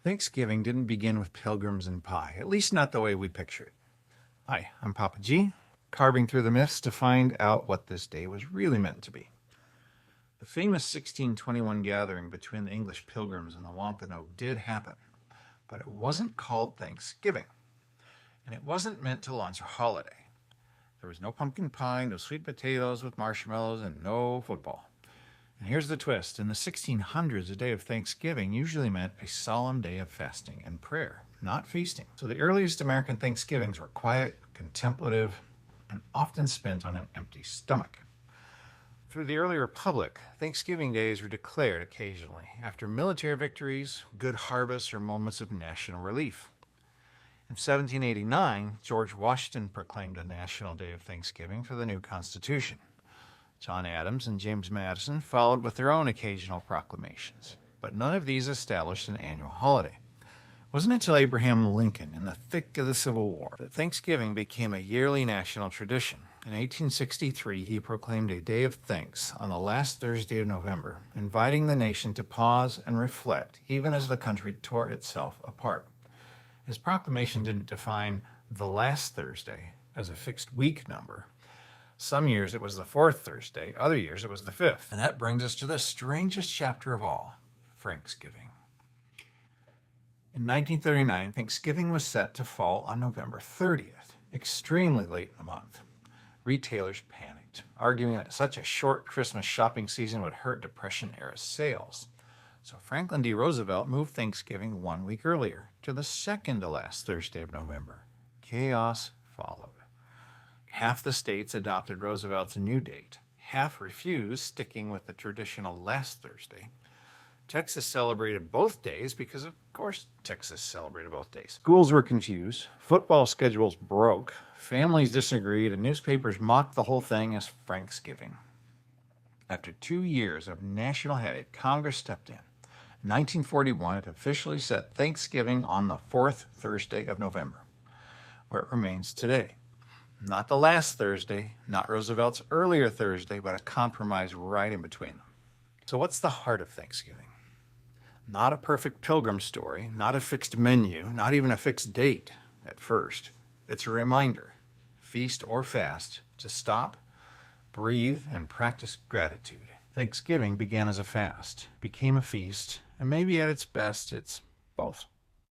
Thanksgiving didn't begin with pilgrims and pie, at least not the way we picture it. Hi, I'm Papa G, carving through the myths to find out what this day was really meant to be. The famous 1621 gathering between the English pilgrims and the Wampanoag did happen, but it wasn't called Thanksgiving, and it wasn't meant to launch a holiday. There was no pumpkin pie, no sweet potatoes with marshmallows, and no football. And here's the twist. In the 1600s, a day of Thanksgiving usually meant a solemn day of fasting and prayer, not feasting. So the earliest American Thanksgivings were quiet, contemplative, and often spent on an empty stomach. Through the early republic, Thanksgiving days were declared occasionally after military victories, good harvests, or moments of national relief. In 1789, George Washington proclaimed a national day of Thanksgiving for the new Constitution. John Adams and James Madison followed with their own occasional proclamations, but none of these established an annual holiday. It wasn't until Abraham Lincoln, in the thick of the Civil War, that Thanksgiving became a yearly national tradition. In 1863, he proclaimed a day of thanks on the last Thursday of November, inviting the nation to pause and reflect, even as the country tore itself apart. His proclamation didn't define the last Thursday as a fixed week number. Some years it was the fourth Thursday, other years it was the fifth. And that brings us to the strangest chapter of all, Franksgiving. In 1939, Thanksgiving was set to fall on November 30th, extremely late in the month. Retailers panicked, arguing that such a short Christmas shopping season would hurt Depression-era sales. So Franklin D. Roosevelt moved Thanksgiving 1 week earlier, to the second to last Thursday of November. Chaos followed. Half the states adopted Roosevelt's new date. Half refused, sticking with the traditional last Thursday. Texas celebrated both days because, of course, Texas celebrated both days. Schools were confused. Football schedules broke. Families disagreed, and newspapers mocked the whole thing as Franksgiving. After 2 years of national headache, Congress stepped in. In 1941, it officially set Thanksgiving on the fourth Thursday of November, where it remains today. Not the last Thursday, not Roosevelt's earlier Thursday, but a compromise right in between them. So what's the heart of Thanksgiving? Not a perfect pilgrim story, not a fixed menu, not even a fixed date at first. It's a reminder, feast or fast, to stop, breathe, and practice gratitude. Thanksgiving began as a fast, became a feast, and maybe at its best, it's both.